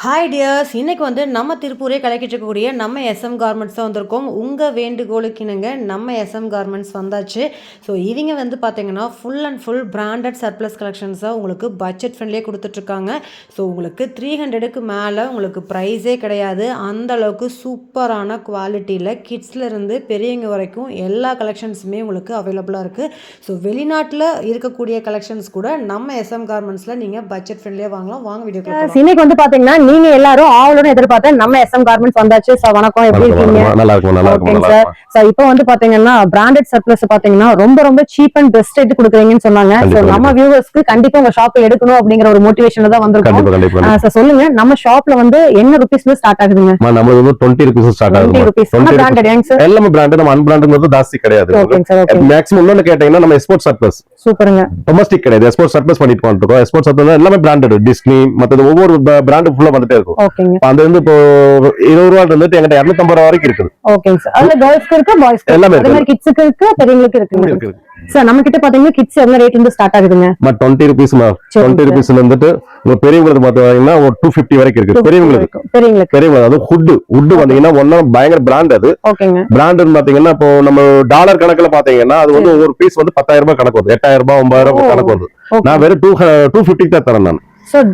Hi tears, இன்னைக்கு நம்ம திருப்பூரே கலக்கிட்டு இருக்கக்கூடிய நம்ம எஸ்எம் கார்மெண்ட்ஸ் தான் வந்திருக்கோம். உங்கள் வேண்டுகோளுக்கு இணங்க நம்ம எஸ்எம் கார்மெண்ட்ஸ் வந்தாச்சு. ஸோ இவங்க பார்த்தீங்கன்னா full and full branded surplus கலெக்ஷன்ஸாக உங்களுக்கு பட்ஜெட் ஃப்ரெண்ட்லியே கொடுத்துட்ருக்காங்க. ஸோ உங்களுக்கு 300க்கு மேலே உங்களுக்கு ப்ரைஸே கிடையாது. அந்த அளவுக்கு சூப்பரான குவாலிட்டியில் கிட்ஸ்லேருந்து பெரியவங்க வரைக்கும் எல்லா கலெக்ஷன்ஸுமே உங்களுக்கு அவைலபிளாக இருக்குது. ஸோ வெளிநாட்டில் இருக்கக்கூடிய கலெக்ஷன்ஸ் கூட நம்ம எஸ்எம் கார்மெண்ட்ஸில் நீங்கள் பட்ஜெட் ஃப்ரெண்ட்லியாக வாங்கலாம். வாங்க வீடியோக்கு. இன்னைக்கு பார்த்தீங்கன்னா நீங்க எல்லாரும் ஆவலோட எதிர்பார்த்த நம்ம எஸ்எம் கார்மெண்ட்ஸ் வந்தாச்சு. சார் வணக்கம், எப்படி இருக்கீங்க? நல்லா இருக்கும் சார். சார் இப்போ பாத்தீங்கன்னா பிராண்டட் சர்ப்ளஸ் பாத்தீங்கன்னா ரொம்ப ரொம்ப சீப் அண்ட் பெஸ்ட் ரேட் கொடுக்குறீங்கன்னு சொன்னாங்க. சோ நம்ம வியூவர்ஸ்க்கு கண்டிப்பா உங்க ஷாப்ல எடுக்கணும் அப்படிங்கிற ஒரு மோட்டிவேஷன்ல தான் வந்திருக்கோம். சார் சொல்லுங்க, நம்ம ஷாப்ல என்ன ருபீஸ்ல ஸ்டார்ட் ஆகுதுங்க? நம்ம 20 ரூபீஸ் ஸ்டார்ட் ஆகுது. 20 ரூபீஸ். பிராண்டட் ஏங்க சார்? எல்லாமே பிராண்டட், நம்ம அன்பிராண்டட் ஜாஸ்தி கிடையாது. ஓகேங்க சார். மேக்ஸிமம் இன்னொன்னு கேட்டீங்கன்னா நம்ம எக்ஸ்போர்ட் சர்ப்ளஸ். சூப்பருங்க. டொமஸ்டிக் கிடையாது, எக்ஸ்போர்ட் சர்ப்ளஸ் பண்ணிட்டு இருக்கோம். எக்ஸ்போர்ட் சர்ப்ளஸ் எல்லாமே பிராண்டட், டிஸ்னி மத்த ஒவ்வொரு பிராண்ட் ஃபுல்லா வந்துட்டே இருக்கும். ஓகேங்க. அது இப்போ 20 ரூபாயில இருந்து என்கிட்ட 250 ரூபாய் வரைக்கும் இருக்குது. ஓகேங்க சார். அதுல கேர்ள்ஸ்க்கு இருக்கு, பாய்ஸ்க்கு எல்லாமே இருக்கு. அதே கிட்ஸ்க்கு இருக்கு, பெரியவங்களுக்கு இருக்கு. சார் நம்ம கிட்ட பாத்தீங்கன்னா கிட்ஸ் என்ன ரேட்ல இருந்து ஸ்டார்ட் ஆகுதுங்க? 20 ரூபீஸ் 20 ரூபீஸ்ல இருந்துட்டு உங்க பெரியவங்களுக்கு பாத்தீங்கன்னா ஒரு 250 வரைக்கும் இருக்கு. பெரியவங்களுக்கு அது ஹுட் வந்தீங்கன்னா ஒண்ணு பயங்கர பிராண்ட். அது ஓகேங்க. பிராண்ட் பாத்தீங்கன்னா இப்போ நம்ம டாலர் கணக்குல பாத்தீங்கன்னா அது ஒவ்வொரு பீஸ் 10,000 ரூபாய் கணக்கு வருது, 8,000 ரூபாய் 9,000 ரூபாய் கணக்கு வருது. நான் வெறும் 250 தான் தரேன். நான்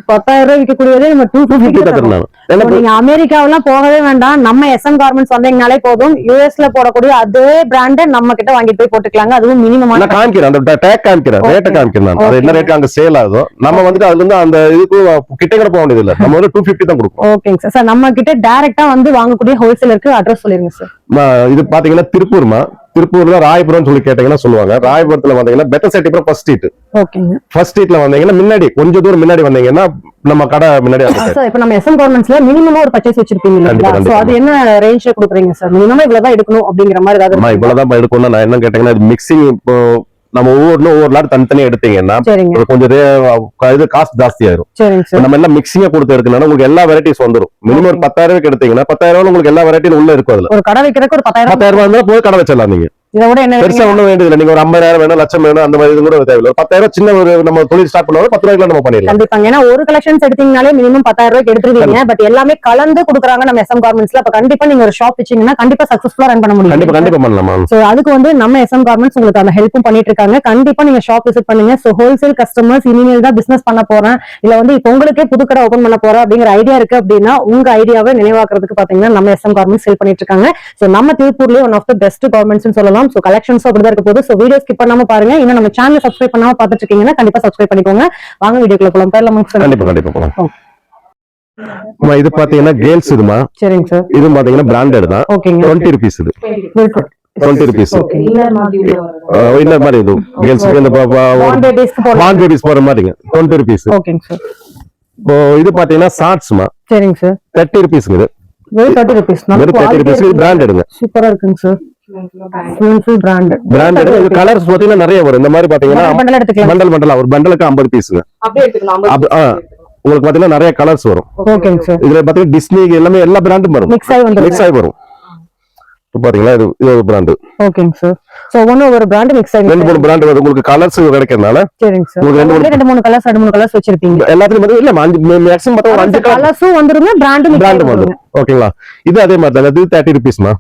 10,000 விற்கக்கூடியதே நம்ம 250 தரணும். நீங்க அமெரிக்காவெல்லாம் போகவே வேண்டாம், நம்ம எஸ்எம் கார்மெண்ட்ஸ் வந்தீங்கனாலே போதும். யூஎஸ்ல போடக்கூடிய அதே பிராண்ட் நம்ம கிட்ட வாங்கிட்டு போய் போட்டுக்கலாங்க. அதுவும் மினிமம் காமிக்கிறேன், அந்த டேக் காமிக்கிறேன், ரேட்டை காமிக்கிறேன். அது என்ன ரேட் அங்க சேல் ஆகுதோ நம்ம அதுல இருந்து அந்த இதுக்கு கிட்ட கூட போக வேண்டியது இல்ல. நம்ம 250 தான் கொடுப்போம். ஓகேங்க சார். நம்ம கிட்ட டைரக்டா வாங்கக்கூடிய ஹோல்சேலருக்கு அட்ரஸ் சொல்லிருங்க சார். இது பாத்தீங்கன்னா திருப்பூர்ல ராயபுரம் சொல்லி கேட்டீங்கன்னா சொல்லுவாங்க. ராயபுரத்துல வந்தீங்கன்னா பெட்டர் சைட் ஃபர்ஸ்ட் ஸ்ட்ரீட். ஓகேங்க. ஃபர்ஸ்ட் ஸ்ட்ரீட்ல வந்தீங்கன்னா முன்னாடி கொஞ்சம் தூரம் முன்னாடி வந்தீங்கன்னா நம்ம கடை முன்னாடி. சார் இப்போ நம்ம எஸ்எம் கார்மெண்ட்ஸ்ல மினிமம் ஒரு பர்ச்சேஸ் வச்சிருப்பீங்க. சோ அது என்ன ரேஞ்ச்ல கொடுக்குறீங்க சார்? மினிமம் இவ்வளவுதான் எடுக்கணும் அப்படிங்கிற மாதிரி ஏதாவது? இவ்வளவுதான் எடுக்கணும். நான் என்ன கேட்டீங்கன்னா மிக்சிங் இப்போ நம்ம ஒவ்வொரு லாட் தனித்தனியா எடுத்தீங்கன்னா கொஞ்சம் இது காஸ்ட் ஜாஸ்தி ஆயிரும். நம்ம எல்லாம் மிக்சிங்கா கொடுத்து எடுக்கணும். உங்களுக்கு எல்லா வெரைட்டிஸ் வந்துடும். மினிமம் ஒரு 10,000 ரூபாய்க்கு எடுத்தீங்கன்னா 10,000 உங்களுக்கு எல்லா வெரைட்டியும் உள்ள இருக்கும். அதுல ஒரு கடை வைக்கிறதுக்கு ஒரு 10,000 ரூபாய் போய் கடை வச்சிடலாம். நீங்க பெருசா ஒண்ணும் வேண்டியது. நீங்க ஒரு 50,000 வேணும், லட்சம் வேணும், அந்த மாதிரி இது கூட தேவையில்லை. 10,000 சின்ன ஒரு நம்ம தொழில் ஸ்டார்ட் பண்ணுவோம். 10 ரூபாய்க்கு நம்ம பண்ணிடலாம். கண்டிப்பாங்க. ஏன்னா ஒரு கலெக்ஷன்ஸ் எடுத்தீங்கனாலே மினிமம் 10,000 ரூபாய்க்கு எடுத்துருவீங்க. பட் எல்லாமே கலந்து கொடுக்குறாங்க நம்ம எஸ்எம் கார்மெண்ட்ஸ்ல. அப்ப கண்டிப்பா நீங்க ஒரு ஷாப் வச்சீங்கன்னா கண்டிப்பா சக்சஸ்ஃபுல்லா ரன் பண்ண முடியும். கண்டிப்பா பண்ணலாம். சோ அதுக்கு நம்ம எஸ்எம் கார்மெண்ட்ஸ் உங்களுக்கு அந்த ஹெல்ப்பும் பண்ணிட்டு இருக்காங்க. கண்டிப்பா நீங்க ஷாப் விசிட் பண்ணுங்க. சோ ஹோல்சேல் கஸ்டமர்ஸ் இனிமேல் தான் பிசினஸ் பண்ண போறேன், இல்ல இப்போ உங்களுக்கே புது கடை ஓபன் பண்ண போறேன் அப்படிங்கிற ஐடியா இருக்கு அப்படின்னா உங்க ஐடியாவை நினைவாக்குறதுக்கு பாத்தீங்கன்னா நம்ம எஸ்எம் கார்மெண்ட்ஸ் சேல் பண்ணிட்டு இருக்காங்க. சோ நம்ம திருப்பூர்லயே one of the best garments சொல்லலாம். சோ கலெக்ஷன்ஸ் இருக்க போது. சோ வீடியோ ஸ்கிப் பண்ணாம பாருங்க. இன்னும் நம்ம சேனலை சப்ஸ்கிரைப் பண்ணாம பாத்துட்டு இருக்கீங்கன்னா கண்டிப்பா சப்ஸ்கிரைப் பண்ணிக்கோங்க. வாங்க வீடியோக்குள்ள போலாம். கண்டிப்பா போலாம். இது பாத்தீங்கன்னா கேர்ள்ஸ் இதுமா. சரிங்க சார். இது பாத்தீங்கன்னா பிராண்டட் தான். 20 ரூபீஸ். இது 20 ரூபீஸ். இன்னர் மாதிரி இது கேர்ள்ஸ்க்கு இந்த பான் பேபிஸ் போற மாதிரிங்க. 20 ரூபீஸ். ஓகேங்க சார். இப்போ இது பாத்தீங்கன்னா ஷார்ட்ஸ்மா. சரிங்க சார். 30 ரூபீஸ்ங்க. இது 30 ரூபீஸ். 30 ரூபீஸ். பிராண்டட்ங்க. சூப்பரா இருக்குங்க சார். பிராண்டட் கலர்ஸ் பாத்தீங்கன்னா நிறைய வரும். இந்த மாதிரி பாத்தீங்கன்னா பண்டல் ஒரு பண்டலுக்கு 50 பீஸ்ங்க. அப்படியே எடுத்துக்கலாம். உங்களுக்கு பாத்தீங்கன்னா நிறைய கலர்ஸ் வரும். ஓகேங்க சார். இதுல பாத்தீங்கன்னா டிஸ்னி எல்லாமே எல்லா பிராண்டும் வரும். மிக்ஸ் ஆகி வரும். பாத்தீங்களா, இது ஒரு பிராண்ட். ஓகேங்க சார். சோ ஒரு பிராண்ட் மிக்ஸ் ஆகி ரெண்டு மூணு பிராண்ட் வரும். உங்களுக்கு கலர்ஸ் கிடைக்கிறதுனால. சரிங்க சார். உங்களுக்கு ரெண்டு மூணு கலர்ஸ் வச்சிருப்பீங்க. எல்லாத்துலயும் வந்து இல்ல மேக்ஸிமம் பார்த்தா ஒரு 5 கலர்ஸும் வந்துருங்க. பிராண்ட் வந்துரும். ஓகேங்களா. இது அதே மாதிரி தான். இது 30 ரூபீஸ்மா.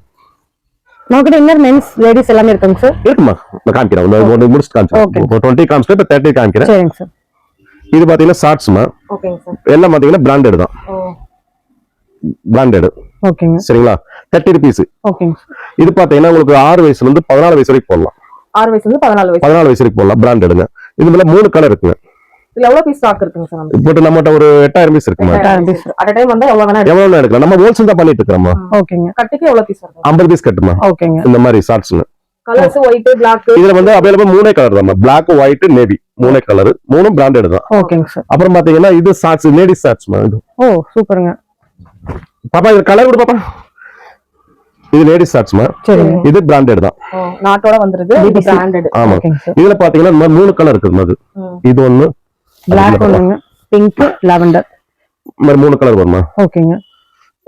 நமக்கு இன்னர் மென்ஸ் லேடிஸ் எல்லாமே இருக்குங்க சார். இருக்குமா, நான் காமிக்கிறேன். ஒன்னு முடிச்சு காமிக்கிறேன். 20 காமிச்சேன், இப்ப 30 காமிக்கிறேன். சரிங்க சார். இது பாத்தீங்கன்னா ஷார்ட்ஸ்மா. ஓகேங்க சார். எல்லாம் பாத்தீங்கன்னா பிராண்டட் தான். பிராண்டட். ஓகேங்க. சரிங்களா. 30 ரூபீஸ். ஓகேங்க. இது பாத்தீங்கன்னா உங்களுக்கு 6 வயசுல இருந்து 14 வயசு வரைக்கும் போடலாம். 6 வயசுல இருந்து 14 வயசு வரைக்கும் போடலாம். பிராண்டடுங்க. இதுல 3 கலர் இருக்குங்க. இதுல எவ்வளவு பீஸ் ஸ்டாக் இருக்குங்க சார்? இப்போ நம்மட்ட ஒரு 8,000 பீஸ் இருக்குமா. 8,000 பீஸ். அட் a டைம் வந்தா எவ்வளவு வேணா எடுக்கலாம். நம்ம ஹோல்சேல் தான் பண்ணிட்டு இருக்கோம். ஓகேங்க. கட்டுக்கு எவ்வளவு பீஸ் வருது? 50 பீஸ் கட்டுமா. ஓகேங்க. இந்த மாதிரி ஷார்ட்ஸ்ங்க. Colours white, Black. இதுல வந்து அவேலபிள் 3 கலர் தான். Black, white, navy 3 colour. 3 branded தான். ஓகேங்க சார். அப்புறம் பாத்தீங்கன்னா இது ஷார்ட்ஸ், லேடிஸ் ஷார்ட்ஸ்மா. இது சூப்பர்ங்க. பாப்பா இது கலர் விடு பாப்பா. இது லேடிஸ் ஷார்ட்ஸ்மா. இது பிராண்டட் தான். நாட்டோட வந்திருக்கு. இது பிராண்டட். ஆமா. இதுல பாத்தீங்கன்னா 3 கலர் இருக்குது. இது ஒன்னு Black ஒண்ணுங்க, Pink, Lavender. 3 கலர் வருமா. ஓகேங்க.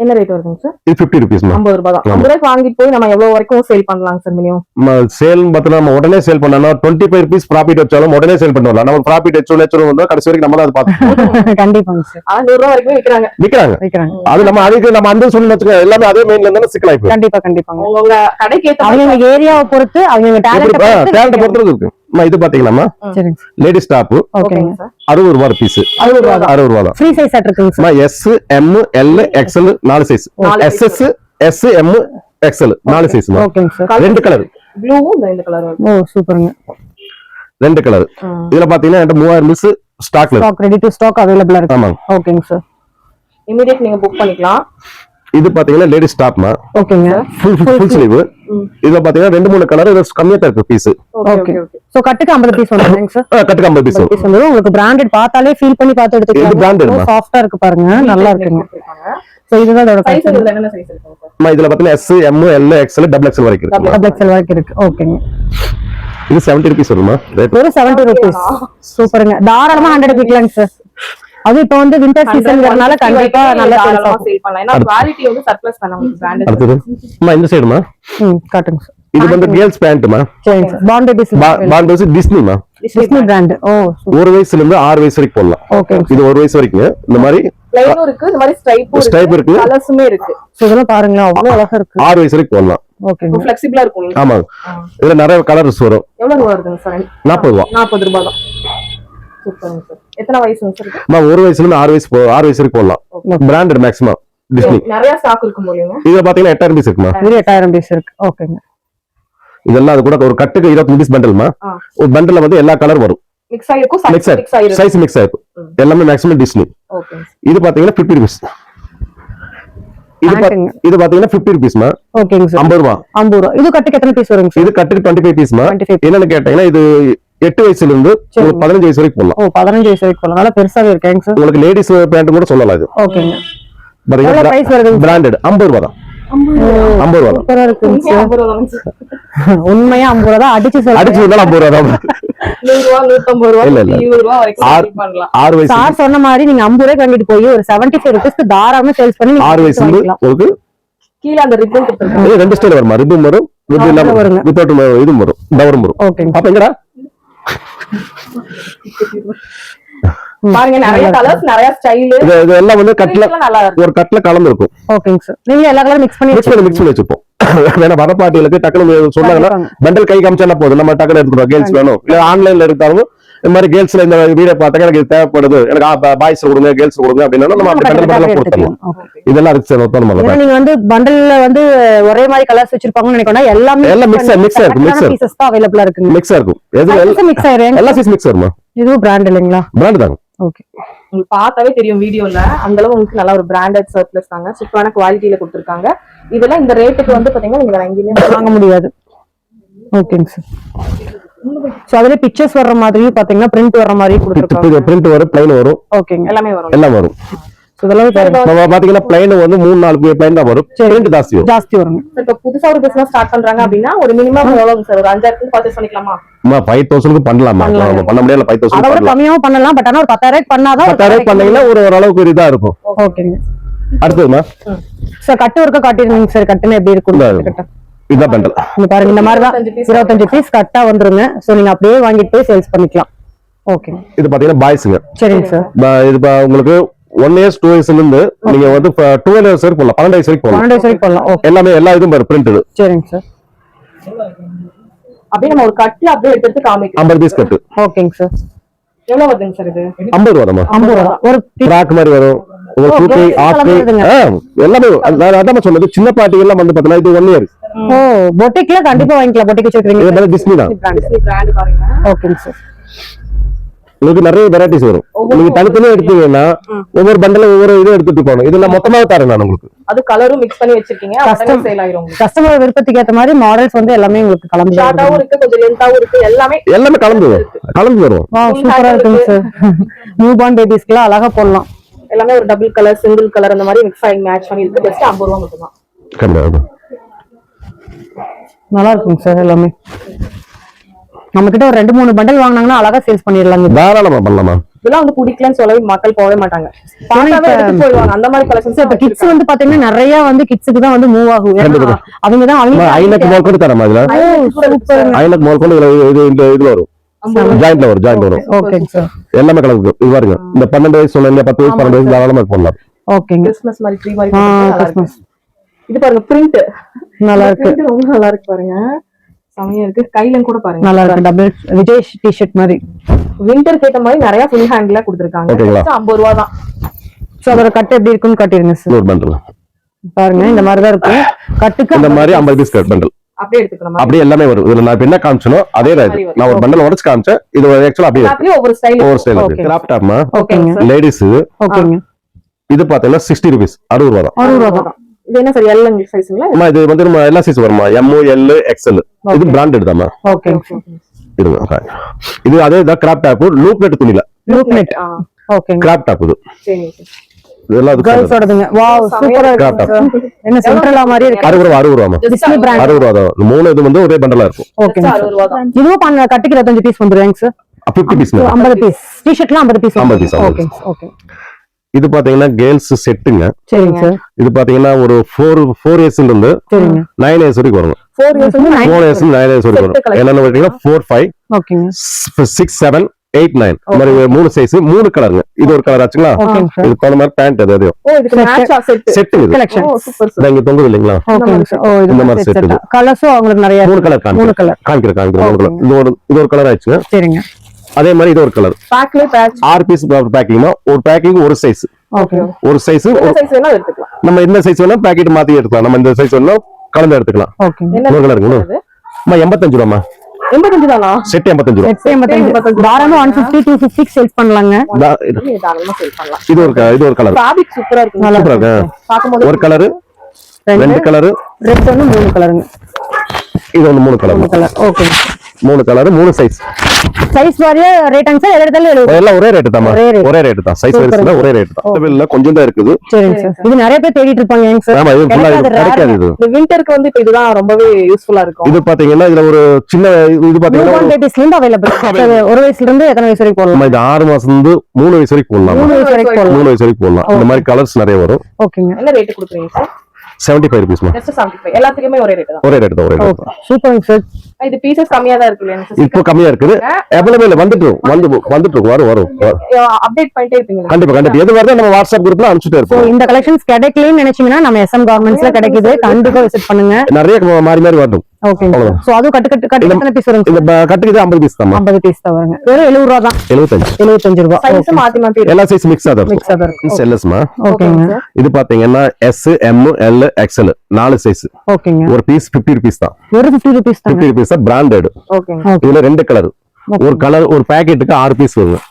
என்ன ரேட் வருதுங்க சார்? இது 50 rupees 50 ரூபாய் தான். 50 ரூபாய்க்கு வாங்கிட்டு போய் நம்ம எவ்வளவு வரைக்கும் சேல் பண்ணலாம் சார் மினிமம்? சேல் பார்த்தா நம்ம உடனே சேல் பண்ணா 25 rupees ப்ராஃபிட் வச்சாலும் உடனே சேல் பண்ணலாம். நம்ம ப்ராஃபிட் வச்சோம் வந்தா கடைசி வரைக்கும் நம்ம தான் அதை பார்த்து கண்டிப்பாங்க சார். 100 ரூபாய் வரைக்கும் விக்கிறாங்க. அது நம்ம அதுக்கு நம்ம அந்த சொல்லி வச்சுக்க எல்லாமே அதே மெயின்ல இருந்தா சிக்கலாய் போகும். கண்டிப்பாங்க. உங்க கடைக்கு ஏத்த அவங்க ஏரியாவை பொறுத்து அவங்க டேலண்ட் பொறுத்து இருக்கு. இது பாத்தீங்கன்னா லேடிஸ் டாப் 60 ரூபாய் பீஸ். 60 ரூபாய் தான். ஃப்ரீ சைஸ் செட் இருக்குங்க. S M L XL 4 size. SS S M XL 4 size. ரெண்டு கலர் ப்ளூவும் இந்த கலர். ஓ சூப்பர்ங்க. ரெண்டு கலர். இதுல பாத்தீங்கன்னா 3000 பீஸ் ஸ்டாக்ல ரெடி டு ஸ்டாக் அவேலபிளா இருக்கு. ஆமா ஓகேங்க சார். இமிடியேட் நீங்க புக் பண்ணிக்கலாம். இது பாத்தீங்கன்னா லேடிஸ் டாப்மா. ஓகேங்க. Full sleeve. இதுல பாத்தீங்கன்னா 2-3 கலர் கம்மியா தான் இருக்கு பீஸ். ஓகே. சோ கட்டுக்கு 50 பீஸ் வந்துருங்க சார். கட்டுக்கு 50 பீஸ் வந்து உங்களுக்கு பிராண்டட் பார்த்தாலே ஃபீல் பண்ணி பார்த்து எடுத்துக்கலாம். இது பிராண்டட் சாஃப்ட்டா இருக்கு பாருங்க. நல்லா இருக்குங்க. சோ இதுதான் அதோட சைஸ். இதுல என்னென்ன சைஸ் இருக்கு சார்? இதுல பாத்தீங்கன்னா S M L XL double XL வரைக்கும் இருக்கு. டபுள் எக்ஸ்எல் வரைக்கும் இருக்கு. ஓகேங்க. இது 70 rupees வருமா? ஒரு 70 rupees. சூப்பர்ங்க. தாராளமா 100 விக்கலாங்க சார். அது இப்ப வந்து வின்டர் சீசன்ங்கறனால கண்டிப்பா நல்லா சேல் பண்ணலாம். ஏன்னா குவாலிட்டி வந்து சர்ப்ளஸ் பண்ண உங்களுக்கு பிராண்டட். அடுத்து அம்மா இந்த சைடுமா. காட்டுங்க சார். இது வந்து கேர்ள்ஸ் பேண்ட்மா. சரிங்க சார். பாண்ட் பேபி டிஸ்னிமா. Disney brand. ஓ ஒரு வயசுல இருந்து 6 வயசு வரைக்கும் போடலாம். ஓகே. இது ஒரு வயசு வரைக்கும் இந்த மாதிரி லைனும் இருக்கு, இந்த மாதிரி ஸ்ட்ரைப் இருக்கு, கலர்ஸுமே இருக்கு. சோ இதெல்லாம் பாருங்க அவ்வளவு அழகா இருக்கு. 6 வயசு வரைக்கும் போடலாம். ஓகே. ஃப்ளெக்சிபிளா இருக்கும். ஆமா. இதுல நிறைய கலர்ஸ் வரும். எவ்வளவு ரூபாய் வருதுங்க சார்? 40 ரூபாய். 40 ரூபாய் தான். சூப்பர்ங்க சார். எத்தனை வயசுங்க சார் இருக்கு? நான் ஒரு வயசுல இருந்து 6 வயசு வரைக்கும் போடலாம். Branded maximum Disney. நிறைய ஸ்டாக் இருக்கும் போலங்க. இதுல பாத்தீங்கன்னா 8000 பீஸ் இருக்குமா? இது 8000 பீஸ் இருக்கு. ஓகேங்க. இதெல்லாம் அது கூட ஒரு கட்டுக்கு 25 பீஸ் பண்டல்மா. ஒரு பண்டல்ல வந்து எல்லா கலர் வரும். மிக்ஸ் ஆயிருக்கும். சைஸ் மிக்ஸ் ஆயிருக்கும். எல்லாமே மேக்ஸிமம் டிஸ்னி. ஓகே. இது பாத்தீங்கன்னா 50 ரூபீஸ். இது பாத்தீங்கன்னா 50 ரூபீஸ்மா. ஓகேங்க சார். 50 ரூபாய். 50 ரூபாய். இது கட்டுக்கு எத்தனை பீஸ் வருங்க சார்? இது கட்டுக்கு 25 பீஸ்மா. என்னன்னு கேட்டீங்கன்னா இது 8 வயசுல இருந்து 15 வயசு வரைக்கும் போடலாம். ஓ 15 வயசு வரைக்கும் போடலாம். நல்லா பெருசாவே இருக்கேங்க சார். உங்களுக்கு லேடிஸ் பேண்ட் கூட சொல்லலாம் இது. ஓகேங்க. எவ்வளவு பிரைஸ் வருது? பிராண்டட் 50 ரூபாய் தான். 50 ரூபாய். சூப்பரா இருக்குங்க சார். உண்மையா 50 ரூபாய் தான். அடிச்சு இருந்தாலும் 50 ரூபாய் தான். 100 ரூபாய் 150 ரூபாய் 20 ரூபாய் வரைக்கும் சேல் பண்ணலாம். 6 வயசு சார் சொன்ன மாதிரி நீங்க 50 ரூபாய் வாங்கிட்டு போய் ஒரு 75 ரூபாய்க்கு தாராளமா சேல்ஸ் பண்ணி 6 வயசுல உங்களுக்கு கீழ அந்த ரிப்பன் கொடுத்துருக்காங்க. ரெண்டு ஸ்டைல் வருமா? ரிப்பன் வரும், ரிப்பன் இல்லாம வரும், வித்அவுட் இதுவும் வரும், டவரும் வரும். ஓகே. அப்ப எங்கடா பாருங்க நிறைய கலர்ஸ் நிறைய ஸ்டைல். இது எல்லாம் வந்து கட்ல ஒரு கட்ல கலந்து இருக்கும். ஓகேங்க சார். நீங்க எல்லா கலரும் மிக்ஸ் பண்ணி வச்சுப்போம். வேணா வர பாட்டிகளுக்கு டக்குனு சொன்னாங்கன்னா பண்டல் கை காமிச்சா போதும், நம்ம டக்குனு எடுத்துக்கிறோம். கேர்ள்ஸ் வேணும் இல்ல ஆன்லைன்ல எடுத்தாலும் இந்த மாதிரி கேர்ள்ஸ்ல இந்த வீடியோ பார்த்தாங்க எனக்கு தேவைப்படுது, எனக்கு பாய்ஸ் கொடுங்க கேர்ள்ஸ் கொடுங்க அப்படின்னா நம்ம அப்படி பண்டல் கொடுத்துடலாம். இதெல்லாம் இருக்கு சார். ஒப்பந்தம் நீங்க வந்து பண்டல்ல வந்து ஒரே மாதிரி கலர்ஸ் வச்சிருப்பாங்கன்னு நினைக்கணும். எல்லாமே எல்லாம் மிக்ஸ் இருக்கு. மிக்ஸ் பீசஸ் தான் அவேலபிளா இருக்கு. மிக்ஸ் இருக்கும். எது மிக்ஸ் ஆயிரும். எல்லா பீஸ் மிக்ஸ் வருமா? இதுவும் பிராண்ட் இல்லைங்களா? பிராண்ட் தான். ஓகே. உங்களுக்கு பார்த்தாவே தெரியும் வீடியோல அந்த அளவு உங்களுக்கு நல்ல ஒரு பிராண்டட் சர்ப்ளஸ் தாங்க. சூப்பரான குவாலிட்டில கொடுத்திருக்காங்க. இதெல்லாம் இந்த ரேட்டுக்கு வந்து பாத்தீங்கன்னா நீங்க வேற எங்கேயுமே வாங்க முடியாது. ஓகேங்க சார். சோ அதுல பிக்சர்ஸ் வர்ற மாதிரி பாத்தீங்கன்னா பிரிண்ட் வர்ற மாதிரி கொடுத்திருக்காங்க. பிரிண்ட் வரும், ப்ளைன் வரும். ஓகேங்க. எல்லாமே வரும். எல்லாம் வரும். சோ இதெல்லாம் பாத்தீங்கன்னா ப்ளைன் வந்து 3-4 ப்ளைன் தான் வரும். பிரிண்ட் ஜாஸ்தி வரும். இப்ப புதுசா ஒரு பிசினஸ் ஸ்டார்ட் பண்றாங்க அப்படினா ஒரு மினிமம் எவ்வளவு சார்? ஒரு 5000க்கு பர்சேஸ் பண்ணிக்கலாமா? 5000க்கு பண்ணலாமா? பண்ண முடியல 5000. அதோட கம்மியாவும் பண்ணலாம். பட் ஆனா ஒரு 10000 பண்ணாதான் 10000 பண்ணீங்கன்னா ஒரு அளவுக்கு இதா இருக்கும். ஓகேங்க. அடுத்துமா சார் கட்டு ஒர்க்க காட்டிருந்தீங்க சார். கட்டுனா எப்படி இருக்கும்? இத பண்டல் நீங்க பாருங்க இந்த மாதிரி தான் 25 பீஸ் கட்டா வந்துருங்க. சோ நீங்க அப்படியே வாங்கிட்டு போய் சேல்ஸ் பண்ணிக்கலாம். ஓகே. இது பாத்தீங்கன்னா பாய்ஸ்ங்க. சரிங்க சார். இது உங்களுக்கு 1 years 2 years இருந்து நீங்க வந்து 12 years வரைக்கும் போடலாம். 12 years வரைக்கும் போடலாம். 12 years வரைக்கும் போடலாம். ஓகே. எல்லா இதுவும் பாரு பிரிண்டட். சரிங்க சார். அப்படியே நம்ம ஒரு கட்ல அப்படியே எடுத்து காமிக்கலாம். 50 பீஸ் கட்டு. ஓகேங்க சார். எவ்வளவு வருதுங்க சார் இது? 50 ரூபாய். 50 ரூபாய். ஒரு ஃப்ராக் மாதிரி வரும். ஒரு டூட்டி ஆஃப்டி எல்லாமே அதான் சொன்னது. சின்ன பார்ட்டி எல்லாம் வந்து பார்த்தா இது 1 year. ஓ பொட்டிக்ல கண்டிப்பா வாங்கிக்கலாம். பொட்டிக் வச்சிருக்கீங்க. இது டிஸ்னி தான். பிராண்ட் பாருங்க. ஓகேங்க சார். உங்களுக்கு நிறைய வெரைட்டிஸ் வரும். நீங்க தனித்தனியா எடுத்தீங்கன்னா ஒவ்வொரு பண்டல ஒவ்வொரு இது எடுத்துட்டு போகணும். இதெல்லாம் மொத்தமாக தரேன் நான் உங்களுக்கு. அது கலரும் மிக்ஸ் பண்ணி வச்சிருக்கீங்க. கஸ்டம் சேல் ஆயிரும். கஸ்டமர் விருப்பத்துக்கு ஏத்த மாதிரி மாடல்ஸ் வந்து எல்லாமே உங்களுக்கு கலந்து ஷார்ட்டாவும் இருக்கு, கொஞ்சம் லென்த்தாவும் இருக்கு. எல்லாமே கலந்து வரும். வாவ் சூப்பரா இருக்குங்க சார். நியூ பார்ன் பேபிஸ்க்குலாம் அழகா போடலாம். எல்லாமே ஒரு டபுள் கலர், சிங்கிள் கலர் அந்த மாதிரி மிக்ஸ் ஆகி மேட்ச் பண்ணி இருக்கு. ஜஸ்ட் 50 ரூபாய் மட்டும் தான். கண்டிப்பா நல்லா இருக்குங்க சார். எல்லாமே நம்ம கிட்ட ஒரு 2-3 பண்டல் வாங்குனாங்கன்னா அழகா சேல்ஸ் பண்ணிடலாங்க. தாராளமா பண்ணலாமா? இதெல்லாம் வந்து பிடிக்கலன்னு சொல்லவே மக்கள் போகவே மாட்டாங்க, பார்த்தாவே எடுத்து போயிடுவாங்க. அந்த மாதிரி கலெக்ஷன்ஸ் இப்ப கிட்ஸ் வந்து பாத்தீங்கன்னா நிறைய வந்து கிட்ஸுக்கு தான் வந்து மூவ் ஆகும். கண்டிப்பா. அவங்க தான் அவங்க ஐநக் மோல் கூட தரமா இதுல ஐநக் மோல் கூட இது வரும், ஜாயிண்ட்ல வரும். ஓகேங்க சார். எல்லாமே கலக்கு. இது பாருங்க, இந்த 12 வயசு சொன்னீங்க, 10 வயசு 12 வயசு தாராளமா பண்ணலாம். ஓகேங்க. கிறிஸ்மஸ் மாதிரி ட்ரீ மாதிரி கிறிஸ்மஸ். இது பாருங்க பிரிண்ட் நல்லா இருக்கு, ரொம்ப நல்லா இருக்கு பாருங்க, செமையா இருக்கு. கையில கூட பாருங்க நல்லா இருக்கு. டபுள் விஜய் டி-ஷர்ட் மாதிரி விண்டர் கேட்ட மாதிரி நிறைய ஃபுல் ஹேண்ட்ல கொடுத்திருக்காங்க. ஓகேங்களா? 50 ரூபாய் தான். சோ அதோட கட் எப்படி இருக்குன்னு காட்டிருங்க சார். நோட் பண்றேன் பாருங்க இந்த மாதிரி தான் இருக்கும். கட்டுக்கு இந்த மாதிரி 50 பீஸ் கட் பண்டல் அப்படியே எடுத்துக்கலாம். அப்படியே எல்லாமே வரும். இதுல நான் இப்ப என்ன காமிச்சனோ அதே தான். நான் ஒரு பண்டல் உடைச்சு காமிச்சேன். இது ஆக்சுவலா அப்படியே அப்படியே ஒவ்வொரு ஸ்டைல் இருக்கு. கிராப் டாப்மா ஓகேங்க. லேடிஸ் ஓகேங்க. இது பாத்தீங்கன்னா 60 ரூபீஸ், 60 ரூபாய் தான். 60 ரூபாய் தான். இது என்ன சார், எல் சைஸ்ங்களா? அம்மா இது வந்து நம்ம எல்லா சைஸ் வருமா, எம் எல் எக்ஸ்எல். இது பிராண்டட் தான்மா. ஓகேங்க. இது அதே தான் கிராப் டாப், லூப் நெட் துணில லூப் நெட். ஓகேங்க. கிராப் டாப் இது. சரிங்க சார். இதெல்லாம் கேர்ள்ஸோடதுங்க. வாவ் சூப்பரா கிராப் டாப். இருக்கு. என்ன சென்ட்ரலா மாதிரி இருக்கு. 60 ரூபாய். டிஸ்னி பிராண்ட் 60 ரூபாய் தான். இந்த மூணு இது வந்து ஒரே பண்டலா இருக்கும். ஓகேங்க. 60 ரூபாய் தான். இதுவும் பண்ண கட்டுக்கு 25 பீஸ் வந்துருங்க சார். 50 piece 50 piece. டி-ஷர்ட்லாம் 50 பீஸ். 50 பீஸ். Okay okay. இது பாத்தீங்கன்னா கேர்ள்ஸ் செட்டுங்க. சரிங்க சார். இது பாத்தீங்கன்னா ஒரு 4 இயர்ஸ்ல இருந்து சரிங்க. 9 இயர்ஸ் வரைக்கும் வரும். 4 இயர்ஸ் 4 இயர்ஸ் 9 இயர்ஸ் வரைக்கும் வரும். என்னன்னு பாத்தீங்கன்னா 4, 5, ஓகேங்க. 6, 7, 8, 9 இந்த மாதிரி 3 சைஸ், 3 கலருங்க. இது ஒரு கலர் ஆச்சுங்களா? ஓகேங்க சார். இது போன மாதிரி பேண்ட் அது ஓ இதுக்கு மேட்சா செட் செட் இது. கலெக்ஷன். ஓ சூப்பர் சார். இங்க தொங்குது இல்லீங்களா? ஓகேங்க சார். ஓ இந்த இது மாதிரி செட் set செட். கலர்ஸும் அவங்களுக்கு நிறைய 3 கலர் மூணு colour. காமிக்கிறேன் 3 கலர். இது ஒரு கலர் ஆச்சுங்க. சரிங்க. அதே மாதிரி இது ஒரு கலர். பேக்ல பேட்ச் 6 பீஸ் பேக்கிங்னா ஒரு பேக்கிங் ஒரு சைஸ். ஓகே. ஒரு சைஸ் என்ன சைஸ் வேணா எடுத்துக்கலாம். நம்ம என்ன சைஸ் வேணா பாக்கெட் மாத்தி எடுத்துக்கலாம். நம்ம இந்த சைஸ் வேணா கலந்து எடுத்துக்கலாம். ஓகே. என்ன ஒரு கலர் இருக்குங்க. அம்மா 85 ரூபாய்மா. 85 தானா? செட் 85 ரூபாய். 85 தாராளமா 150 250 சேல்ஸ் பண்ணலாங்க. இது தாராளமா சேல் பண்ணலாம். இது ஒரு கலர். ஃபேப்ரிக் சூப்பரா இருக்கு. சூப்பரா இருக்கு. பாக்கும்போது ஒரு கலர், ரெண்டு கலர், ரெட் ஒன்னு 3 கலருங்க. இது ஒன்னு 3 colour. 3 colour. Okay. 3 colour 3 size. Size வாரியா ரேட்டாங்க சார்? எல்லா இடத்துல எல்லாம் ஒரே ரேட் தான். ஒரே rate. ஒரே ரேட் தான். சைஸ் வைஸ்ல ஒரே ரேட் தான். இல்ல கொஞ்சம் தான் இருக்குது. சரிங்க சார். இது நிறைய பேர் தேடிட்டு இருப்பாங்க ஏங்க சார். ஆமா இது ஃபுல்லா கிடைக்காது இது. இந்த விண்டருக்கு வந்து இப்ப இதுதான் ரொம்பவே யூஸ்ஃபுல்லா இருக்கும். இது பாத்தீங்கன்னா இதுல ஒரு சின்ன இது பாத்தீங்கன்னா பேபிஸ்ல இருந்து அவைலபிள். ஒரு வயசுல இருந்து எத்தனை வயசு வரைக்கும் போடலாம்? நம்ம இது 6 மாசம் இருந்து 3 வயசு வரைக்கும் போடலாம். 3 வயசு வரைக்கும் போடலாம். 3 வயசு வரைக்கும் போடலாம். இந்த மாதிரி கலர்ஸ் நிறைய வரும். ஓகேங்க. என்ன ரேட் கொடுக்குறீங்க சார்? 75 ரூபீஸ்மா. ஜஸ்ட் 75. எல்லாத்துக்குமே ஒரே ரேட் தான். ஒரே ரேட் தான். ஒரே ரேட் தான். சூப்பர்ங்க சார். இது பீசஸ் கம்மியா தான் இருக்கு இல்லையா சார்? இப்போ கம்மியா இருக்குது. அவைலபிள் வந்துட்டு வரும். அப்டேட் பண்ணிட்டே இருப்பீங்க. கண்டிப்பா எது வருதோ நம்ம வாட்ஸ்அப் குரூப்ல அனுப்பிச்சிட்டே சோ இருப்போம். இந்த கலெக்ஷன்ஸ் கிடைக்கலன்னு நினைச்சீங்கன்னா நம்ம எஸ்எம் கார்மெண்ட்ஸ்ல கிடைக்குது. கண்டிப்பா விசிட் பண்ணுங்க. நிறைய மாறி வரும். ஓகேங்க. சோ அது கட்டு எத்தனை பீஸ் வருங்க? இந்த கட்டுக்கு 50 பீஸ் தான். 50 பீஸ் தான் வருங்க. வெறும் 70 ரூபாய் தான். 75 ரூபாய். சைஸ் மாத்தி மாத்தி இருக்கு. எல்லா சைஸ் மிக்ஸ் ஆதா மிக்ஸ் ஆதா இருக்கு. செல்லஸ்மா. ஓகேங்க. இது பாத்தீங்கன்னா S, M, L, XL 4 size. ஓகேங்க. ஒரு பீஸ் 50 ரூபீஸ் தான். வெறும் 50 ரூபீஸ் தான். 50 ரூபீஸ் தான் பிராண்டட். ஓகேங்க. இதுல 2 கலர். ஒரு கலர் ஒரு பாக்கெட்டுக்கு 6 பீஸ் வரும்.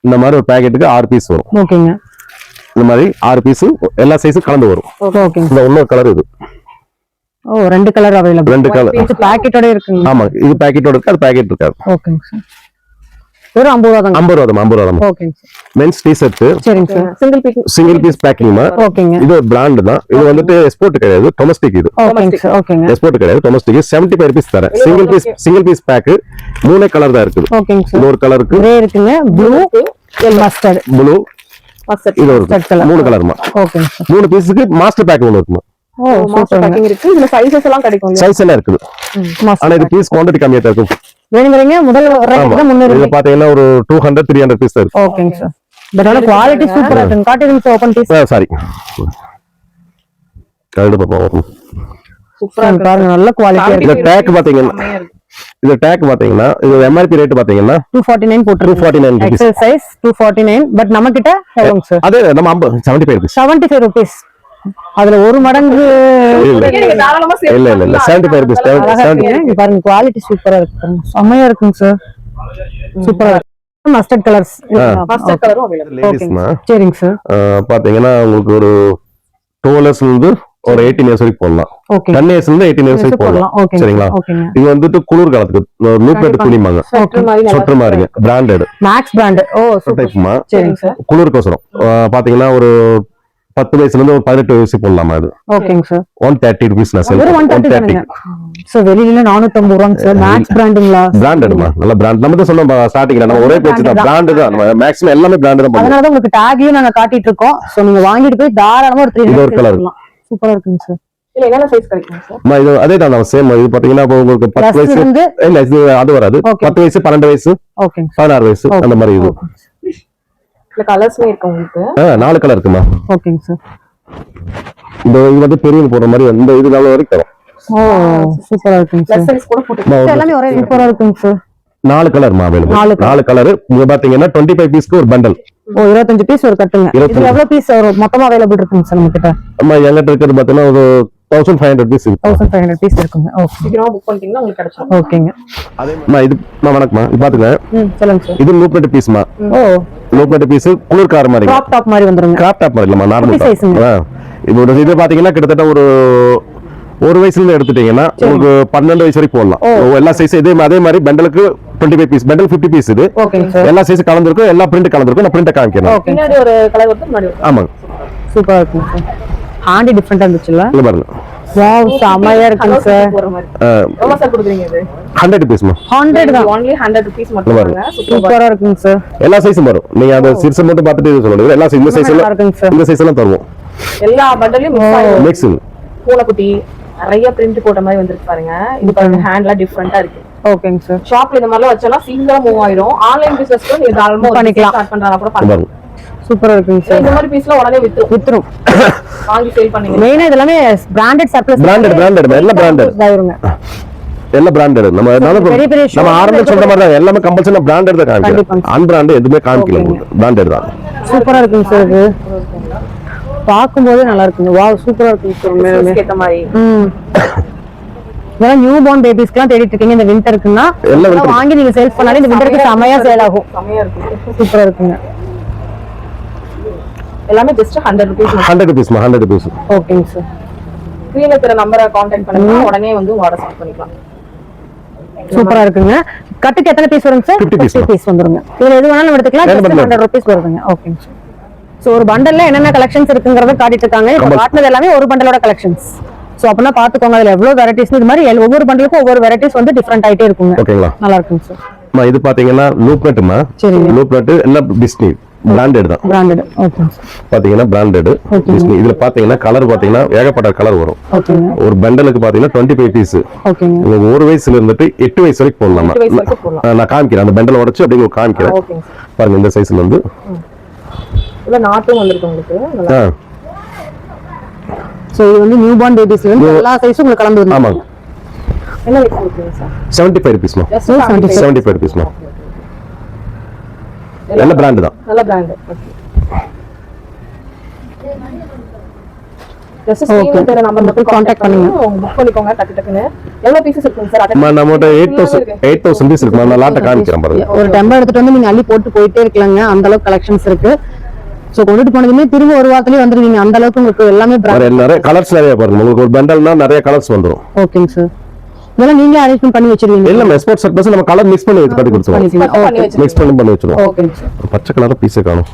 இந்த மாதிரி ஒரு பாக்கெட்டுக்கு 6 பீஸ் வரும். ஓகேங்க. இந்த மாதிரி 6 பீஸ் எல்லா சைஸும் கலந்து வரும். ஓகேங்க. இந்த இன்னொரு கலர் இது. ஓ 2 கலர் அவைலபிள். 2 கலர். இது பாக்கெட்டோட இருக்குங்க. ஆமா இது பாக்கெட்டோட இருக்கு. அது பாக்கெட் இருக்காது. ஓகேங்க சார். வெறும் 50 ரூபாய் தான். 50 ரூபாய். ஓகேங்க சார். மென்ஸ் டி-ஷர்ட் சரிங்க சார். சிங்கிள் பீஸ் பேக்கிங்மா. ஓகேங்க. இது ஒரு பிராண்ட் தான். இது வந்துட்டு எக்ஸ்போர்ட் கிடையாது, டொமஸ்டிக். இது ஓகேங்க சார். ஓகேங்க. எக்ஸ்போர்ட் கிடையாது, டொமஸ்டிக். 75 ரூபீஸ் தரேன். சிங்கிள் பீஸ் பேக் 3 கலர் தான் இருக்குது. ஓகேங்க சார். இன்னொரு கலருக்கு கிரே இருக்குங்க, ப்ளூ, மஸ்டர்ட், ப்ளூ, இது ஒரு color. 3 கலர்மா. ஓகேங்க சார். 3 பீஸுக்கு மாஸ்டர் பேக் ஒன்னு இருக்குமா. ஓ மாஸ்டர் பேக்கிங் இருக்கு. இதுல சைஸஸ் எல்லாம் கிடைக்கும். சைஸ் எல்லாம் இருக்குது. ஆனா இது பீஸ் குவாண்டிட்டி கம்மியா தான் இருக்கும். வேணுங்கறீங்க முதல் ரேட் தான் முன்னேறி. இதுல பாத்தீங்கன்னா ஒரு 200 300 பீஸ் தான் இருக்கு. ஓகேங்க சார். பட் ஆனா குவாலிட்டி சூப்பரா இருக்கு. காட்டுங்க sir open piece. Sorry correct பாப்போம். சூப்பரா இருக்கு. பாருங்க நல்ல குவாலிட்டியா இருக்கு. இந்த டேக் பாத்தீங்கன்னா இது எம்ஆர்பி ரேட் பாத்தீங்கன்னா 249 போட்டு 249 rupees. எக்ஸல் சைஸ் 249 பட் நம்ம கிட்ட எவ்வளவுங்க சார்? அது நம்ம 75 rupees. 75 rupees. அதுல ஒரு மடங்கு நீங்க தாராளமா சேல் இல்ல 75 rupees. இங்க பாருங்க குவாலிட்டி சூப்பரா இருக்கு பாருங்க. செமையா இருக்குங்க சார். சூப்பரா இருக்கு. Mustard colours. மாஸ்டர் கலரும் அவைலபிள். லேடிஸ்மா சரிங்க சார். பாத்தீங்கன்னா உங்களுக்கு ஒரு 12 இயர்ஸ்ல இருந்து ஒரு 18 இயர்ஸ் வரைக்கும் போடலாம். ஓகே. 10 இயர்ஸ்ல இருந்து 18 இயர்ஸ் வரைக்கும் போடலாம். ஓகே. சரிங்களா? ஓகேங்க. இது வந்துட்டு குளிர் காலத்துக்கு லூப்லெட் துணிமாங்க. சொட்டர் மாதிரிங்க branded. Max brand. Oh super. டைப்மா. சரிங்க சார். குளிர்க்கோசரம் பாத்தீங்கன்னா ஒரு 10 வயசுல இருந்து ஒரு 18 வயசு போடலாமா இது ஓகேங்க சார் 130 ரூபீஸ் நான் ஒரு 130 தானுங்க சோ வெளியில 450 ரூபாங்க சார் மேக்ஸ் பிராண்டுங்களா பிராண்டட்மா நல்ல பிராண்ட் நம்ம தான் சொன்னோம் ஸ்டார்டிங்ல நம்ம ஒரே பேச்சு தான் பிராண்ட் தான் மேக்ஸிமம் எல்லாமே பிராண்ட் தான் பண்ணுவோம் அதனால தான் உங்களுக்கு டேக்கையும் நாங்க காட்டிட்டு இருக்கோம் சோ நீங்க வாங்கிட்டு போய் தாராளமா ஒரு 300 இது ஒரு colour. சூப்பரா இருக்குங்க சார் இல்ல என்னென்ன சைஸ் கிடைக்கும் சார்? அம்மா, இது அதே தான் சேம் இது பாத்தீங்கன்னா இப்போ உங்களுக்கு 10 Plus வயசு வந்து இல்ல இது அது வராது Okay. 10 வயசு 12 வயசு ஓகேங்க 16 வயசு அந்த மாதிரி இது இல்ல கலர்ஸ்மே இருக்கு உங்களுக்கு. 4 கலர் இருக்குமா ஓகேங்க சார் இந்த இது வந்து பெரியவங்க போடுற மாதிரி இந்த இது நாள் வரைக்கும் தரும் ஓ சூப்பரா இருக்குங்க பிளஸ் சார் சைஸ் கூட போட்டு அம்மா, ஒரு எல்லாமே ஒரே சூப்பரா இருக்குங்க சார் 4 கலர்மா அவைலபிள் நாலு colour. 4 கலர் இங்க பாத்தீங்கன்னா 25 பீஸ்க்கு ஒரு பண்டல் ஓ 25 பீஸ் ஒரு கட்டுங்க 25. இது எவ்வளவு பீஸ் மொத்தமா அவைலபிள் இருக்குங்க சார் நம்ம கிட்ட அம்மா எங்கிட்ட இருக்கிறது பாத்தீங்கன்னா ஒரு 1500 பீஸ் இருக்கு 1500 பீஸ் இருக்குங்க ஓகே சீக்கிரமா புக் பண்ணிட்டீங்கன்னா உங்களுக்கு கிடைச்சிடும். ஓகேங்க அம்மா இது வணக்கம்மா இது பாத்துங்க சொல்லுங்க சார் இது 100 பீஸ்மா ஓ 100 பீஸ் குளிர்கார மாதிரி கிராப் டாப் மாதிரி வந்துருங்க கிராப் டாப் மாதிரி இல்லம்மா நார்மல் குட்டி size ங்க. இது ஒரு இது பாத்தீங்கன்னா கிட்டத்தட்ட ஒரு வயசுல இருந்து எடுத்துட்டீங்கன்னா உங்களுக்கு 12 வயசு வரைக்கும் போடலாம் எல்லா சைஸ் அதே மாதிரி பண்டலுக்கு 25 பீஸ் பண்டல் 50 பீஸ் இது ஓகேங்க சார் எல்லா சைஸ் கலந்துருக்கும் எல்லா பிரிண்ட் கலந்துருக்கும் நான் பிரிண்ட் காமிக்கிறேன் ஓகே பின்னாடி ஒரு கலர் வந்து முன்னாடி ஒரு ஆமாங்க சூப்பரா இருக்குங்க சார் ஹேண்ட் டிஃபரெண்டா இருந்துச்சுல இல்ல பாருங்க வாவ் செமையா இருக்குங்க சார் போற மாதிரி. எவ்வளவு சார் கொடுக்குறீங்க இது? 100 பீஸ்மா 100 தான் only 100 rupees மட்டும் தாங்க. சூப்பர். சூப்பரா இருக்குங்க சார் எல்லா சைஸும் வரும் நீங்க அந்த சிறுசை மட்டும் பார்த்துட்டு இது சொல்லுங்க எல்லா size, இந்த சைஸ் நல்லா எல்லாம் இருக்குங்க சார் இந்த சைஸ் எல்லாம் தருவோம் எல்லா பண்டலையும் மிக்ஸ் ஆகி மிக்ஸ் பூனைக்குட்டி நிறைய பிரிண்ட் போட்ட மாதிரி வந்திருக்கு பாருங்க. இது பாருங்க ஹேண்ட்லாம் டிஃபரெண்டா இருக்கு. ஓகேங்க சார் ஷாப்ல இந்த மாதிரிலாம் வச்சோம்னா சீக்கிரமா மூவ் ஆயிரும். ஆன்லைன் பிசினஸ்க்கு நீங்க தாராளமா பண்ணிக்கலாம். ஸ்டார்ட் பண்றாங்க கூட பண்ணலாம். பாருங்க சூப்பரா இருக்குங்க சார் இந்த மாதிரி பீஸ்லாம் உடனே வித்துரும் வாங்கி சேல் பண்ணீங்க. மெயினா இதெல்லாமே பிராண்டட் சர்ப்ளஸ் பிராண்டட் எல்லாம் பிராண்டட் ஆயிருங்க எல்லாம் பிராண்டட் நம்ம பெரிய பெரிய நம்ம showroom ஆரம்பத்துல சொல்ற மாதிரி தான் எல்லாமே கம்பல்சரி பிராண்டட் தான் காமிக்கிறோம் கண்டிப்பா. அன்பிராண்ட் எதுவுமே காமிக்கல உங்களுக்கு பிராண்டட் தான் சூப்பரா இருக்குங்க சார் இது பாக்கும்போதே நல்லா இருக்குங்க வாவ் சூப்பரா இருக்குங்க சார் உண்மையாலுமே ஏத்த மாதிரி இதெல்லாம் நியூ பார்ன் பேபிஸ்க்குலாம் தேடிட்டு இருக்கீங்க இந்த விண்டருக்குன்னா எல்லாம் winter. வாங்கி நீங்க சேல் பண்ணாலே இந்த விண்டருக்கு செமையா சேல் ஆகும் செமையா இருக்கு. சூப்பரா இருக்குங்க எல்லாமே ஜஸ்ட் 100 rupees. 100 பீஸ்மா 100 பீஸ் ஓகேங்க சார் ஸ்கிரீன்ல இருக்கிற நம்பரை கான்டாக்ட் பண்ணுங்க உடனே வந்து உங்க ஆர்டர் ஸ்டார்ட் பண்ணிக்கலாம். சூப்பரா இருக்குங்க கட்டுக்கு எத்தனை பீஸ் வருங்க சார் 50 piece. பீஸ் வந்துருங்க இதுல எது வேணாலும் எடுத்துக்கலாம் என்ன just bundle? 100 rupees வருதுங்க ஓகேங்க சார் சோ ஒரு பண்டல்ல என்னென்ன கலெக்ஷன்ஸ் இருக்குங்கறத காட்டிட்டு இருக்காங்க இப்ப காட்டுனது எல்லாமே ஒரு பண்டலோட கலெக்ஷன்ஸ் சோ அப்பனா பாத்துக்கோங்க அதுல எவ்வளவு வெரைட்டிஸ் இது மாதிரி ஒவ்வொரு பண்டலுக்கும் ஒவ்வொரு வெரைட்டிஸ் வந்து டிஃபரெண்ட் ஆயிட்டே இருக்குங்க ஓகேங்களா நல்லா இருக்குங்க சார் அம்மா இது பாத்தீங்கன்னா லூப் நட்டுமா சரிங்க. லூப் நட்டு எல்லாம் டிஸ்னி பிராண்டட் தான் பிராண்டட் ஓகே பாத்தீங்கன்னா பிராண்டட் டிஸ்னி இதுல பாத்தீங்கன்னா கலர் பாத்தீங்கன்னா ஏகப்பட்ட கலர் வரும் ஓகேங்க ஒரு பண்டலுக்கு பாத்தீங்கன்னா 25 பீஸ் ஓகேங்க உங்களுக்கு ஒரு வயசுல இருந்துட்டு 8 வயசு வரைக்கும் போடலாமா 8 வயசு வரைக்கும் போடலாம். நான் காமிக்கிறேன் அந்த பண்டல் உடைச்சு அப்படியே உங்களுக்கு காமிக்கிறேன் ஓகேங்க சார். பாருங்க இந்த சைஸ்ல வந்து இல்ல நாட்டும் வந்திருக்கு உங்களுக்கு. நல்லா ஆ, சோ இது வந்து நியூ பார்ன் பேபிஸ்ல இருந்து எல்லா சைஸும் உங்களுக்கு கலந்து வந்து ஆமாங்க என்ன ரேட் கொடுக்குறீங்க சார்? 75 ருபீஸ்மா Just 75 ருபீஸ்மா எல்லாம் பிராண்ட் தான் நல்ல பிராண்ட். ஜஸ்ட் ஸ்கிரீன்ல இருக்கிற நம்பர் மட்டும் கான்டாக்ட் பண்ணுங்க. புக் பண்ணிக்கோங்க டக்கு டக்குன்னு. எவ்வளவு பீசஸ் இருக்குங்க சார்? அம்மா நம்மகிட்ட 8000 பீஸ் இருக்குமா நான் லாட்டை காமிக்கிறேன் பாருங்க ஒரு டெம்பர் எடுத்துட்டு வந்து நீங்க அள்ளி போட்டு போயிட்டே இருக்கலாங்க அந்த அளவுக்கு கலெக்ஷன்ஸ் இருக்கு சோ கொண்டுட்டு போனதுமே திரும்ப ஒரு வாரத்திலேயே வந்துருவீங்க அந்த அளவுக்கு உங்களுக்கு எல்லாமே நிறைய கலர்ஸ் நிறைய பாருங்க உங்களுக்கு ஒரு பண்டல்னா நிறைய கலர்ஸ் வந்துரும் ஓகேங்க சார் இதெல்லாம் நீங்க அரேஞ்ச்மென்ட் பண்ணி வச்சிருவீங்க இல்ல எக்ஸ்போர்ட் செட் நம்ம கலர் மிக்ஸ் பண்ணி வச்சு கட்டி கொடுத்துருவோம் பண்ணிக்கலாம். பண்ணி Okay. வச்சிருக்கோம். மிக்ஸ் பண்ணி வச்சிருவோம் ஓகேங்க சார் ஒரு பச்சை கலர் பீஸே காணும்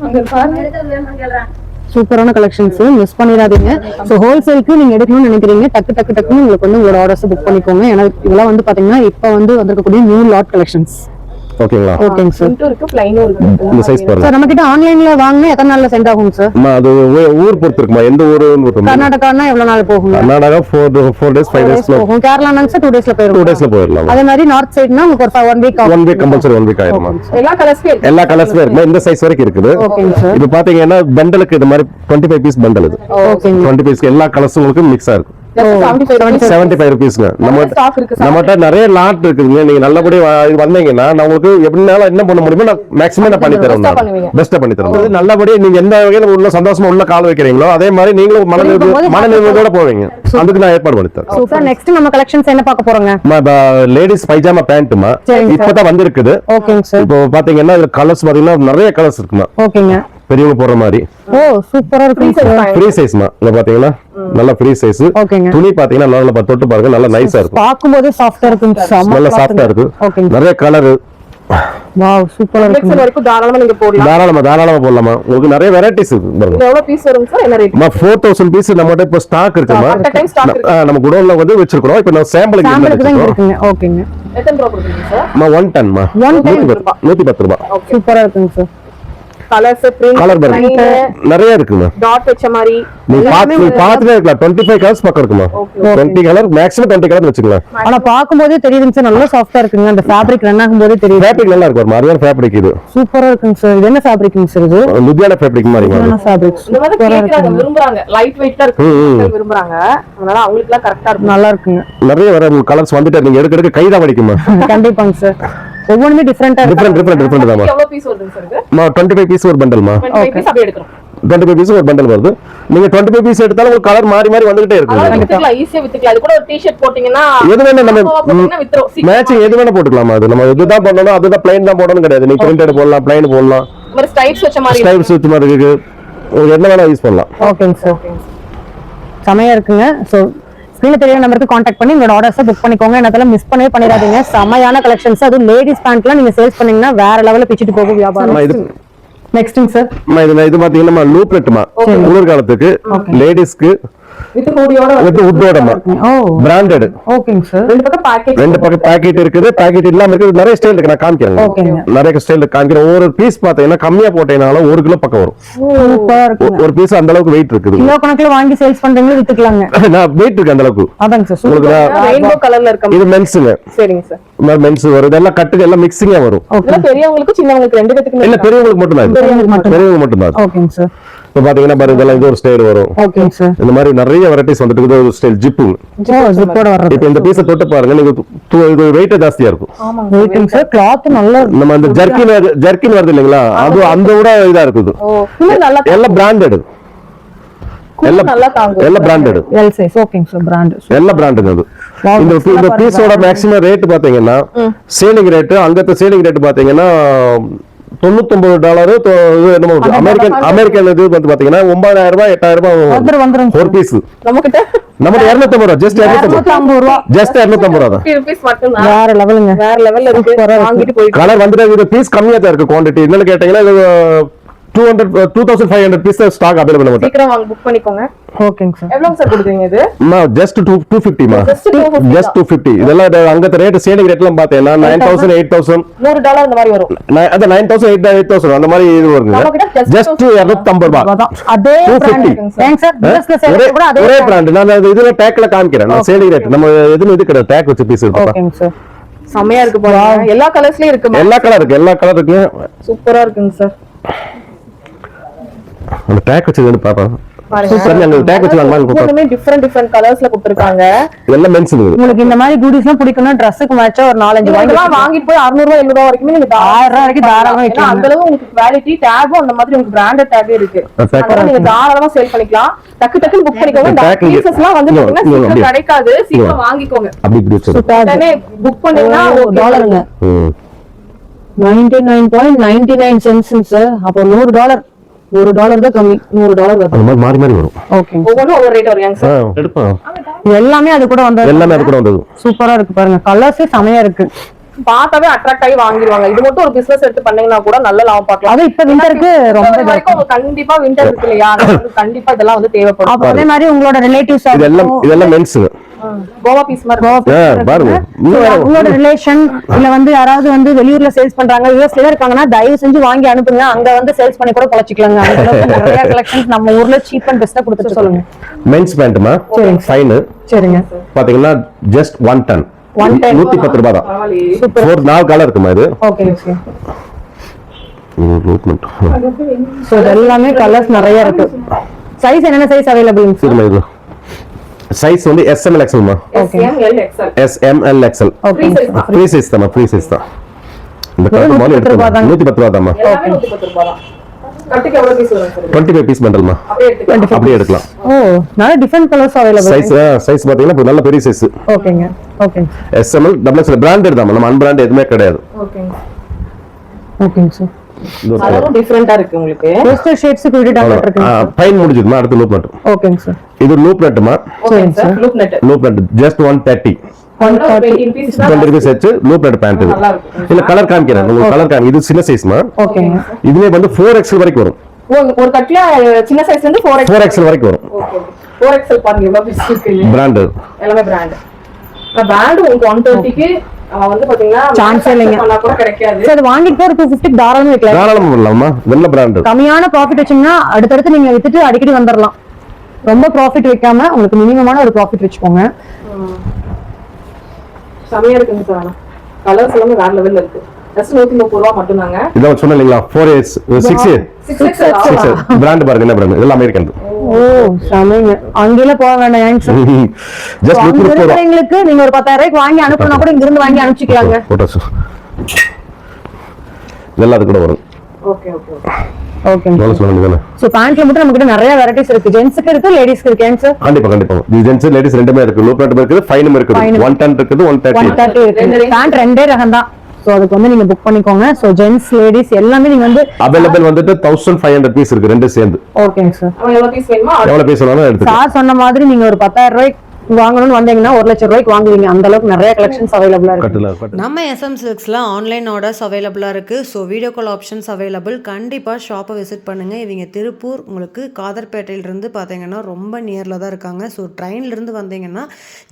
அங்க பாருங்க. சூப்பரான கலெக்ஷன்ஸ் மிஸ் பண்ணிடாதீங்க சோ ஹோல்சேலுக்கு நீங்க எடுக்கணும்னு நினைக்கிறீங்க டக்குன்னு உங்களுக்கு வந்து உங்களோட ஆர்டர்ஸ் புக் பண்ணிக்கோங்க ஏன்னா இதெல்லாம் வந்து பாத்தீங்கன்னா இப்ப வந்து வந்திருக்கக்கூடிய நியூ லாட் கலெக்ஷன்ஸ் ஓகேங்களா ஓகேங்க சார் பிரிண்டும் இருக்கு, பிளைனும் இருக்கு. இந்த சைஸ் பாருங்க சார் நம்ம கிட்ட ஆன்லைன்ல வாங்கினா எத்தனை நாள்ல சென்ட் ஆகும் சார் அம்மா அது ஊர் பொறுத்து இருக்குமா எந்த ஊருன்னு பொறுத்து கர்நாடகானா எவ்வளவு நாள் போகும் கர்நாடகா 4 டேஸ் 5 டேஸ்ல போகும் கேரளானாங்க சார் 2 டேஸ்ல 2 போயிடும் டேஸ்ல போயிடலாம் அதே மாதிரி நார்த் சைடுனா உங்களுக்கு ஒரு 1 வீக் ஆகும் 1 வீக் கம்பல்சரி 1 வீக் ஆயிருமா எல்லா கலர்ஸ்லயும் இருக்கு. எல்லா கலர்ஸ்மே இருக்குமா இந்த சைஸ் வரைக்கும் இருக்குது ஓகேங்க சார் இது பாத்தீங்கன்னா பண்டலுக்கு இது மாதிரி 25 பீஸ் பண்டல் இது ஓகேங்க 20 பீஸ் எல்லா கலர்ஸும் உங்களுக்கு மிக்ஸா இருக்கு Just 75 rupees. 75 ருபீஸ்ங்க stock இருக்கு sir. நம்மகிட்ட நிறைய லாட் இருக்குதுங்க நீங்க நல்லபடியா வந்தீங்கன்னா நான் உங்களுக்கு எப்படினாலும் என்ன பண்ண முடியுமோ நான் மேக்ஸிமம் நான் பண்ணி தரேன் Best ஆ பண்ணுவீங்க. பெஸ்டா பண்ணி தரேன் இது நல்லபடியா நீங்க எந்த வகையில உள்ள சந்தோஷமா உள்ள கால் வைக்கிறீங்களோ அதே மாதிரி நீங்களும் மனநிறைவோட போவீங்க அதுக்கு நான் ஏற்பாடு பண்ணி தரேன் சூப்பர் நெக்ஸ்ட் நம்ம கலெக்ஷன்ஸ் என்ன பார்க்க போறோங்க லேடிஸ் பைஜாமா பேண்ட்மா சரிங்க sir. இப்பதான் வந்திருக்குது ஓகேங்க சார் இப்போ பாத்தீங்கன்னா இதுல கலர்ஸ் பாத்தீங்கன்னா நிறைய கலர்ஸ் இருக்குமா ஓகேங்க பெரியவங்க போடுற மாதிரி ஓ சூப்பரா இருக்கு சார் ஃப்ரீ சைஸ்மா இங்க பாத்தீங்கன்னா நல்ல ஃப்ரீ சைஸ் ஓகேங்க துணி பாத்தீங்கன்னா நல்லா தொட்டு பாருங்க நல்லா நைஸா இருக்கும் பாக்கும்போதே சாஃப்ட்டா இருக்குங்க நல்ல சாஃப்டா இருக்கு ஓகேங்க நிறைய கலர் வாவ் சூப்பரா இருக்கு எக்ஸல் வரைக்கும் தாராளமா நீங்க போடலாம். தாராளமா போடலாமா. உங்களுக்கு நிறைய வெரைட்டிஸ் இருக்கு பாருங்க. இது எவ்வளவு பீஸ் வரும் சார்? என்ன ரேட்? 4000 பீஸ் நம்மகிட்ட இப்ப ஸ்டாக் இருக்குமா. at a time stock இருக்கு. நம்ம குடோன்ல வந்து வச்சிருக்கோம். இப்போ நான் சாம்பிளுக்கு தான் இருக்குங்க. ஓகேங்க. எத்தனை ரூபாய் கொடுக்குறீங்க சார்? 110 மா. 110 ரூபாய். சூப்பரா இருக்குங்க சார். கலர்ஸ், கலர் பிரிண்ட் நிறைய இருக்குங்க. டாட் வெச்ச மாதிரி நீங்க பாத்துட்டே இருக்கலாம். 25 கலர்ஸ் பக்கம் இருக்குமா. 20 கலர் மேக்ஸிமம் 20 கலர் வச்சுக்கலாம். ஆனா பாக்கும்போதே தெரியுதுங்க சார், நல்லா சாஃப்ட்டா இருக்குங்க. அந்த ஃபேப்ரிக் ரன் ஆகும்போதே தெரியுது. ஃபேப்ரிக் நல்லா இருக்கு. மாதிரியான ஃபேப்ரிக் இது. சூப்பரா இருக்குங்க சார். இது என்ன ஃபேப்ரிக்ங்க சார்? இது லுதியானா ஃபேப்ரிக் மாதிரி. லுதியானா ஃபேப்ரிக் இந்த மாதிரி சூப்பரா கேக்குறாங்க, இருக்குங்க. விரும்புறாங்க. லைட் வெயிட்டா இருக்கு விரும்புறாங்க. அதனால அவங்களுக்குலாம் கரெக்ட்டா இருக்கும். நல்லா இருக்குங்க. நிறைய வர கலர்ஸ் வந்துட்டு நீங்க எடுக்க கைதா வலிக்குமா. கண்டிப்பாங்க சார். ஒவ்வொருமே டிஃபரெண்டா இருக்கு. டிஃபரெண்ட் தாமா. எவ்வளவு பீஸ் வருதுங்க சார் இது? 25 பீஸ் ஒரு பண்டல்மா. 25 பீஸ் அப்படியே எடுக்கணும். 25 பீஸ் ஒரு பண்டல் வருது. நீங்க 25 பீஸ் எடுத்தாலும் உங்களுக்கு கலர் மாறி வந்துகிட்டே இருக்கு. அதாவது வித்துக்கலாம், ஈஸியா வித்துக்கலாம். அது கூட ஒரு டி-ஷர்ட் போட்டீங்கன்னா எது வேணா நம்ம வித்துறோம். மேட்சிங் எது வேணா போட்டுக்கலாம். அது நம்ம இதுதான் பண்ணணும் அதுதான் பிளைன் தான் போடணும் கிடையாது. நீங்க பிரிண்டட் போடலாம், பிளைன் போடலாம், ஒரு ஸ்டைப்ஸ் வச்ச மாதிரி ஸ்டைப்ஸ் வச்ச மாதிரி இருக்கு. உங்களுக்கு என்ன வேணா யூஸ் பண்ணலாம். ஓகேங்க சார். செமையா இருக்குங்க. சோ ஸ்கிரீன்ல தெரிய நம்பருக்கு கான்டாக்ட் பண்ணி உங்களோட ஆர்டர்ஸை புக் பண்ணிக்கோங்க. என்னதெல்லாம் மிஸ் பண்ணவே பண்ணிடாதீங்க. செமையான கலெக்ஷன்ஸ். அது லேடிஸ் பேண்ட்லாம் நீங்க சேல்ஸ் பண்ணீங்கன்னா வேற லெவல்ல பிச்சிட்டு போகும் வியாபாரம். நெக்ஸ்ட்ங்க சார். இது பாத்தீங்கன்னா லூப் நெட்மா. குளிர்காலத்துக்கு லேடிஸ்க்கு வித் ஹூடியோட வித் உட்டோடமா. பிராண்டட். ஓகேங்க சார். ரெண்டு பக்கம் பாக்கெட் இருக்குது. பாக்கெட் இல்லாம இருக்குது. நிறைய ஸ்டைல் இருக்கு. நான் காமிக்கிறேன். ஓகேங்க. நிறைய ஸ்டைல் காமிக்கிறேன். ஒரு பீஸ் பாத்தீங்கன்னா கம்மியா போட்டீங்கனாலும் 1 கிலோ பக்கம் வரும். சூப்பரா இருக்கு. ஒரு பீஸ் அந்த அளவுக்கு வெயிட் இருக்குது. கிலோ கணக்குல வாங்கி சேல்ஸ் பண்றீங்க, வித்துக்கலாங்க. நான் வெயிட் இருக்கு அந்த அளவுக்கு. அதாங்க சார். உங்களுக்கு ரெயின்போ கலர்ல இருக்கு. இது மென்ஸ்ங்க. சரிங்க சார். மென்ஸ் வரும். இதெல்லாம் கட்டுக்கு எல்லாம் மிக்சிங்கா வரும். இதெல்லாம் பெரியவங்களுக்கு சின்னவங்களுக்கு ரெண்டு பேத்துக்கு இல்ல பெரியவங்களுக்கு மட்டும் தான். பெரியவங்களுக்கு மட்டும் தான். ஓகேங்க சார். இப்ப பாத்தீங்கன்னா பாருங்க இதெல்லாம் இது ஒரு ஸ்டைல் வரும். ஓகேங்க சார். இந்த மாதிரி நிறைய வெரைட்டிஸ் வந்துட்டு இருக்குது. ஒரு ஸ்டைல் ஜிப்பு. ஜிப்போட வர்றது. இப்போ இந்த பீஸை தொட்டு பாருங்க. நீங்க இது வெயிட் ஜாஸ்தியா இருக்கும். வெயிட்ங்க சார். கிளாத் நல்லா நம்ம அந்த ஜர்க்கின் வருது இல்லீங்களா, அது அந்த விட இதா இருக்குது. நல்லா எல்லாம் பிராண்டட். நல்லா தாங்கும். எல்லாம் பிராண்டட். L size. ஓகேங்க சார். பிராண்ட் எல்லாம் பிராண்டட். அது இந்த பீஸோட மேக்ஸிமம் ரேட் பாத்தீங்கன்னா சேலிங் ரேட் அங்கத்த சேலிங் ரேட் பாத்தீங்கன்னா $99. அமெரிக்கன் இது வந்து பாத்தீங்கன்னா 9000 ரூபாய் 8000 ரூபாய் வந்துரும். ஒரு பீஸ் நம்மகிட்ட நம்ம 250 ரூபாய். ஜஸ்ட் 250 ரூபாய். ஜஸ்ட் 250 ரூபாய் தான். ரூபீஸ் மட்டும் தான். வேற லெவலுங்க. வேற லெவல்ல இருக்கு. வாங்கிட்டு போயிட்டு கலர் வந்துட்டு இது பீஸ் கம்மியா தான் இருக்கு. குவாண்டிட்டி என்னன்னு கேட்டீங்கன்னா 2500 பீஸ் ஸ்டாக் அவைலபிள் நம்ம. சீக்கிரம் வாங்க, புக் பண்ணிக்கோங்க. ஓகேங்க சார். எவ்வளவு சார் கொடுக்குறீங்க இது? ஜஸ்ட் 250 மா. ஜஸ்ட் 250. இதெல்லாம் அங்க ரேட் சேலிங் ரேட்லாம் பாத்தீங்கன்னா 9000 8000 $100 இந்த மாதிரி வரும். அந்த 9000 8000 அந்த மாதிரி இது வருங்க. ஜஸ்ட் 250 ரூபாய். அதே பிராண்ட் ஏங்க சார். பிசினஸ்ல சேல்ஸ் கூட அதே ஒரே பிராண்ட். நான் இதுல டேக்ல காமிக்கிறேன். நான் சேலிங் ரேட் நம்ம எதுவும் இது கிடையாது. டேக் வச்ச பீஸ் இருக்கு. ஓகேங்க சார். செமையா இருக்கு பாருங்க. எல்லா கலர்ஸ்லயும் இருக்கு. எல்லா கலர் இருக்கு. எல்லா கலர் இருக்கு. சூப்பரா இருக்குங்க சார். அந்த டேக் வச்சது பாப்பா. பாருங்க. சரி அங்க டேக் வச்சு வாங்க. எல்லாமே டிஃபரண்ட் கலர்ஸ்ல கொடுத்திருக்காங்க. எல்லாம் மென்ஸ் இது. உங்களுக்கு இந்த மாதிரி குடிஸ்லாம் பிடிக்கும்னா Dressக்கு மேட்சா ஒரு 4-5 வாங்கிட்டு போய் 600 700 ரூபாய் வரைக்கும் நீங்க 1000 ரூபாய் வரைக்கும் தாராளமா ஏன்னா அந்த அளவு உங்களுக்கு குவாலிட்டி டேகும் அந்த மாதிரி உங்களுக்கு பிராண்டட் டேக் இருக்கு. அதனால நீங்க தாராளமா சேல் பண்ணிக்கலாம். டக்குன்னு புக் பண்ணிக்கோங்க. இந்த பீசஸ்லாம் வந்து பாத்தீங்கன்னா சீக்கிரம் கிடைக்காது. சீக்கிரம் வாங்கிக்கோங்க. அப்படி இப்படி வச்சு உடனே புக் பண்ணீங்கன்னா $1 $99.99 சென்ட்ஸ் சார். அப்போ $100 $1 தான் கம்மி. $100 வருது. அந்த மாதிரி மாறி வரும். ஓகே. ஒவ்வொன்றும் ஒவ்வொரு ரேட் வருங்க சார். எடுப்போம். எல்லாமே அது கூட வந்தது. எல்லாமே அது கூட வந்தது. சூப்பரா இருக்கு பாருங்க. கலர்ஸே செமையா இருக்கு. பார்த்தாவே அட்ராக்ட் ஆகி வாங்கிடுவாங்க. இது மட்டும் ஒரு பிசினஸ் எடுத்து பண்ணீங்கன்னா கூட நல்ல லாபம் பார்க்கலாம். அது இப்ப விண்டருக்கு ரொம்ப வரைக்கும் உங்களுக்கு கண்டிப்பா விண்டர் இருக்கு இல்லையா, கண்டிப்பா இதெல்லாம் வந்து தேவைப்படும். அப்ப அதே மாதிரி உங்களோட ரிலேட்டிவ்ஸ் இதெல்லாம் மென்ஸ் கோவா பீஸ் மாதிரி பாருங்க. உங்களோட ரிலேஷன் இல்ல வந்து யாராவது வந்து வெளியூர்ல சேல்ஸ் பண்றாங்க, யூஎஸ்ல இருக்காங்கன்னா தயவு செஞ்சு வாங்கி அனுப்புங்க. அங்க வந்து சேல்ஸ் பண்ணி கூட பொழைச்சிக்கலாங்க. அந்த அளவுக்கு நிறைய கலெக்ஷன்ஸ் நம்ம ஊர்ல சீப் அண்ட் பெஸ்டா கொடுத்துட்டு சொல்லுங்க. மென்ஸ் பேண்ட்மா ஃபைன். சரிங்க. பாத்தீங்கன்னா ஜஸ்ட் 110 110 ரூபாய் தான். சூப்பர். 4 கலர் இருக்குமா இது. Okay okay. சோ எல்லாமே கலர்ஸ் நிறைய இருக்கு. சைஸ் என்னென்ன சைஸ் அவைலபிள் இருக்குமா இது? சைஸ் வந்து SML XL மா. SML XL. ஃப்ரீ சைஸ் தான். ஃப்ரீ சைஸ் தான். இந்த கலர் மாதிரி எடுத்துக்கலாம். 110 ரூபாய் தான். எல்லாமே 110 ரூபாய் தான். கட்டிக்கு எவ்வளவு பீஸ் வரும் சார்? 25 பீஸ் பண்டல்மா. அப்படியே எடுக்கலாம். ஓ, நிறைய டிஃபரண்ட் கலர்ஸ் அவைலபிள். சைஸ் பாத்தீங்கன்னா நல்ல பெரிய சைஸ். ஓகேங்க. ஓகே. SML XL பிராண்டட் தான். நம்ம அன்பிராண்டட் எதுமே கிடையாது. ஓகேங்க. ஓகேங்க சார். அதுவும் டிஃபரண்டா இருக்கு உங்களுக்கு. போஸ்டர் ஷேட்ஸ் கிரியேட் ஆகிட்டு இருக்கு. ஃபைன் முடிஞ்சதுமா. அடுத்து லூப் நட். ஓகேங்க சார். இது லூப் நட்மா. ஓகேங்க sir. Loop nut just 130. 20 rupees தான் 20 rupees வச்சு லோ பிளேட் பேண்ட் இது நல்லா இருக்கும். இல்ல கலர் காமிக்கிறேன் உங்களுக்கு கலர் காமி இது சின்ன சைஸ்மா ஓகேங்க இதுவே வந்து 4XL வரைக்கும் வரும் ஒரு கட்ல சின்ன சைஸ்ல இருந்து 4XL 4XL வரைக்கும் வரும் ஓகே 4XL பாருங்க எவ்வளவு பீஸ் இருக்கு பிராண்ட் எல்லாமே பிராண்ட் பிராண்ட் உங்களுக்கு 130 க்கு வந்து பாத்தீங்கன்னா Chance இல்லைங்க. பண்ணா கூட கிடைக்காது சோ அது வாங்கிட்டு ஒரு 250 தாராளமா வைக்கலாம் தாராளமா பண்ணலாமா நல்ல பிராண்ட் கம்மியான ப்ராஃபிட் வச்சீங்கன்னா அடுத்தடுத்து நீங்க வித்துட்டு அடிக்கடி வந்துடலாம் ரொம்ப ப்ராஃபிட் வைக்காம உங்களுக்கு மினிமமான ஒரு ப்ராஃபிட் வச்சுக்கோங்க செமையா இருக்குங்க சார் கலர்ஸ் எல்லாமே வேற லெவல்ல இருக்கு ஜஸ்ட் 130 ரூபாய் மட்டும் தாங்க இதான் சொன்னேன் இல்லைங்களா 4S 6 பிராண்ட் பாருங்க என்ன பிராண்ட் இதெல்லாம் அமெரிக்கன் ஓ சமைங்க அங்கேல போக வேண்டாம் ஏங்க சார் ஜஸ்ட் 130 ரூபாய் எங்களுக்கு நீங்க ஒரு 10,000 ரூபாய்க்கு வாங்கி அனுப்புனா கூட இங்க இருந்து வாங்கி அனுப்பிச்சிக்கலாங்க போட்டோஸ் இதெல்லாம் அது கூட வரும் ஓகே ஓகே ஓகே நல்லா சொல்லுங்க சோ பேண்ட்ல மட்டும் நமக்கு நிறைய வெரைட்டிஸ் இருக்கு ஜென்ஸ்க்கு இருக்கு லேடிஸ்க்கு இருக்கு ஏங்க சார் கண்டிப்பா இது ஜென்ஸ் லேடிஸ் ரெண்டுமே இருக்கு லோ பிளேட் இருக்குது ஃபைனும் இருக்குது 110 இருக்குது 130 130 இருக்கு பேண்ட் ரெண்டே ரகம் தான் சோ அதுக்கு வந்து நீங்க புக் பண்ணிக்கோங்க சோ ஜென்ஸ் லேடிஸ் எல்லாமே நீங்க வந்து அவைலபிள் வந்துட்டு 1500 பீஸ் இருக்கு ரெண்டு சேர்ந்து ஓகேங்க சார் அவன் எவ்வளவு பீஸ் வேணுமோ எவ்வளவு பீஸ் வேணாலும் எடுத்துக்கலாம் சார் சொன்ன மாதிரி நீங்க ஒரு 10,000 ரூபாய்க்கு வாங்கணும்னு வந்தீங்கன்னா 1,00,000 ரூபாய்க்கு வாங்குவீங்க அந்த அளவுக்கு நிறைய கலெக்ஷன்ஸ் அவைலபிளா இருக்கு கட்டல நம்ம SM Silksல ஆன்லைன் ஆர்டர்ஸ் அவைலபிளாக இருக்குது. So video call options available. கண்டிப்பாக ஷாப்பை விசிட் பண்ணுங்கள். இவங்க திருப்பூர் உங்களுக்கு காதர்பேட்டையிலிருந்து பார்த்தீங்கன்னா ரொம்ப நியரில் தான் இருக்காங்க. ஸோ ட்ரெயின்லேருந்து வந்தீங்கன்னா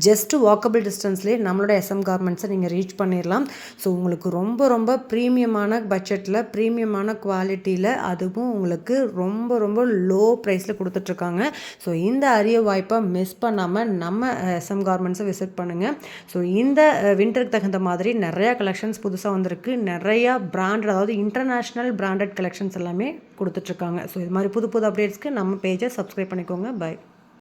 ஜஸ்ட்டு வாக்கபிள் டிஸ்டன்ஸ்லேயே நம்மளோட SM கார்மெண்ட்ஸை நீங்கள் ரீச் பண்ணிடலாம். ஸோ உங்களுக்கு ரொம்ப ரொம்ப ப்ரீமியமான பட்ஜெட்டில் ப்ரீமியமான குவாலிட்டியில் அதுவும் உங்களுக்கு ரொம்ப ரொம்ப லோ ப்ரைஸில் கொடுத்துட்ருக்காங்க. ஸோ இந்த அரிய வாய்ப்பை மிஸ் பண்ணாமல் நம்ம SM கார்மெண்ட்ஸை விசிட் பண்ணுங்கள். ஸோ இந்த வின்டருக்கு தகுந்த மாதிரி நிறையா கலெக்ஷன்ஸ் புதுசாக வந்திருக்கு. நிறையா பிராண்டட் அதாவது இன்டர்நேஷ்னல் பிராண்டட் கலெக்ஷன்ஸ் எல்லாமே கொடுத்துட்ருக்காங்க. ஸோ இது மாதிரி புது புது அப்டேட்ஸ்க்கு நம்ம பேஜை சப்ஸ்கிரைப் பண்ணிக்கோங்க. பை.